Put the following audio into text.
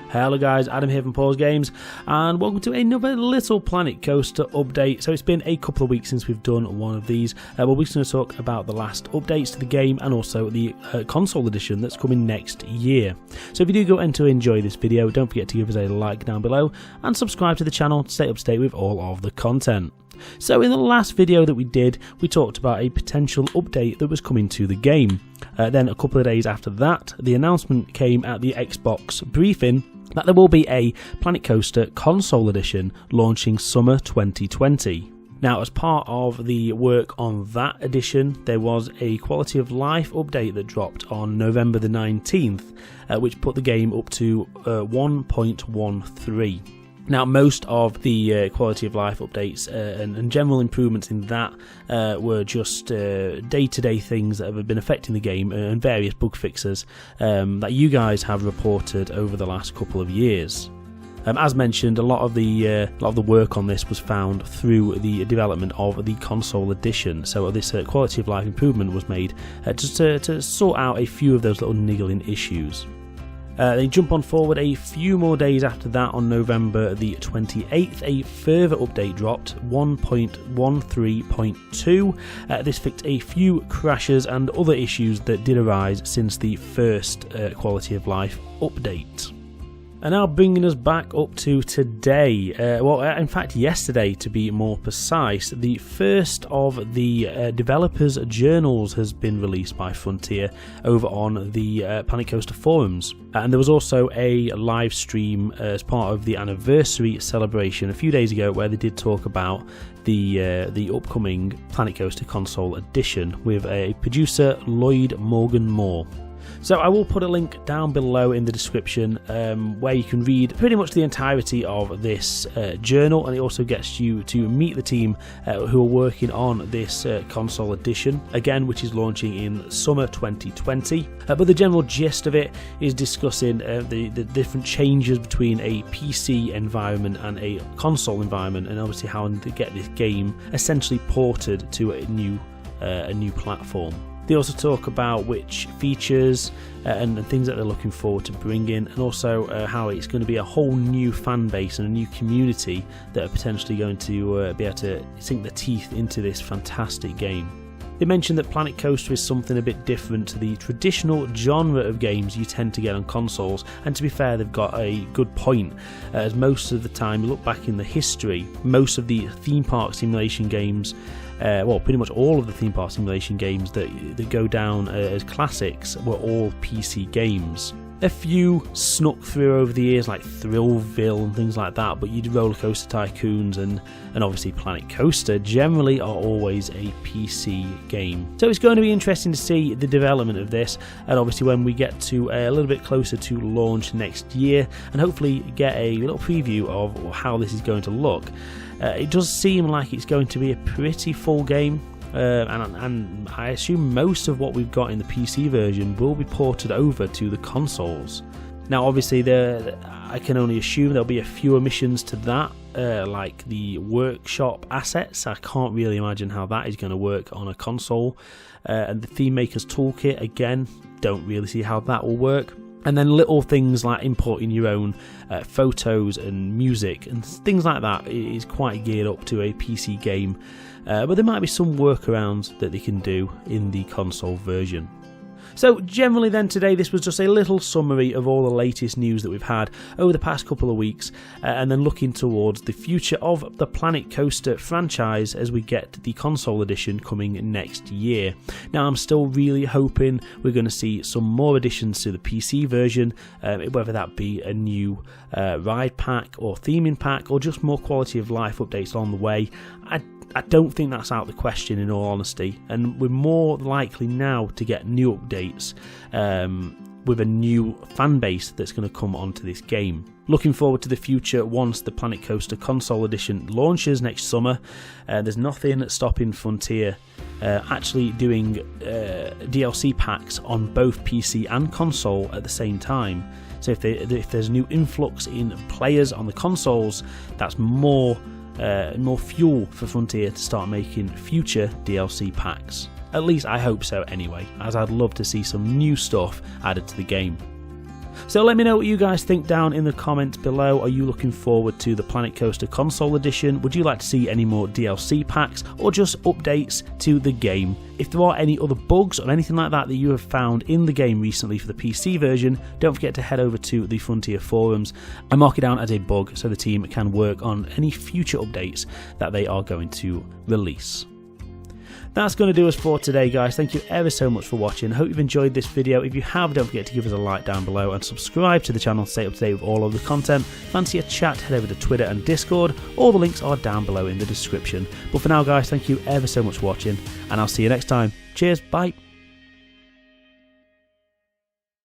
Hello guys, Adam here from Pause Games, and welcome to another little Planet Coaster update. So it's been a couple of weeks since we've done one of these. We're going to talk about the last updates to the game and also the console edition that's coming next year. So if you do go and to enjoy this video, don't forget to give us a like down below and subscribe to the channel to stay up to date with all of the content. So in the last video that we did, we talked about a potential update that was coming to the game. Then a couple of days after that, the announcement came at the Xbox briefing that there will be a Planet Coaster console edition launching summer 2020. Now, as part of the work on that edition, there was a quality of life update that dropped on November the 19th, which put the game up to 1.13. Now, most of the quality of life updates and general improvements in that were just day-to-day things that have been affecting the game and various bug fixes that you guys have reported over the last couple of years. As mentioned, a lot of the work on this was found through the development of the console edition. So this quality of life improvement was made just to sort out a few of those little niggling issues. They jump on forward a few more days after that. On November the 28th, a further update dropped, 1.13.2. This fixed a few crashes and other issues that did arise since the first quality of life update. And now bringing us back up to today, in fact yesterday to be more precise, the first of the developers' journals has been released by Frontier over on the Planet Coaster forums. And there was also a live stream as part of the anniversary celebration a few days ago where they did talk about the upcoming Planet Coaster console edition with a producer, Lloyd Morgan Moore. So I will put a link down below in the description where you can read pretty much the entirety of this journal, and it also gets you to meet the team who are working on this console edition, again, which is launching in summer 2020. But the general gist of it is discussing the different changes between a PC environment and a console environment, and obviously how to get this game essentially ported to a new platform. They also talk about which features and things that they're looking forward to bringing, and also how it's going to be a whole new fan base and a new community that are potentially going to be able to sink their teeth into this fantastic game. They mentioned that Planet Coaster is something a bit different to the traditional genre of games you tend to get on consoles, and to be fair, they've got a good point, as most of the time, you look back in the history, most of the theme park simulation games, pretty much all of the theme park simulation games that go down as classics were all PC games. A few snuck through over the years, like Thrillville and things like that, but you do RollerCoaster Tycoons and obviously Planet Coaster generally are always a PC game. So it's going to be interesting to see the development of this, and obviously when we get to a little bit closer to launch next year, and hopefully get a little preview of how this is going to look. It does seem like it's going to be a pretty full game. And I assume most of what we've got in the PC version will be ported over to the consoles. Now obviously I can only assume there'll be a few missions to that, like the workshop assets. I can't really imagine how that is going to work on a console. And the Theme Maker's Toolkit, again, don't really see how that will work. And then little things like importing your own photos and music and things like that is quite geared up to a PC game. But there might be some workarounds that they can do in the console version. So generally then today, this was just a little summary of all the latest news that we've had over the past couple of weeks, and then looking towards the future of the Planet Coaster franchise as we get the console edition coming next year. Now I'm still really hoping we're going to see some more additions to the PC version, whether that be a new ride pack or theming pack or just more quality of life updates along the way. I don't think that's out of the question, in all honesty, and we're more likely now to get new updates with a new fan base that's going to come onto this game. Looking forward to the future once the Planet Coaster console edition launches next summer. There's nothing stopping Frontier actually doing DLC packs on both PC and console at the same time. So if there's new influx in players on the consoles, that's more more fuel for Frontier to start making future DLC packs. At least I hope so anyway, as I'd love to see some new stuff added to the game. So let me know what you guys think down in the comments below. Are you looking forward to the Planet Coaster Console Edition? Would you like to see any more DLC packs or just updates to the game? If there are any other bugs or anything like that you have found in the game recently for the PC version, don't forget to head over to the Frontier forums and mark it down as a bug so the team can work on any future updates that they are going to release. That's going to do us for today, guys. Thank you ever so much for watching. I hope you've enjoyed this video. If you have, don't forget to give us a like down below and subscribe to the channel to stay up to date with all of the content. Fancy a chat, head over to Twitter and Discord. All the links are down below in the description. But for now, guys, thank you ever so much for watching, and I'll see you next time. Cheers, bye.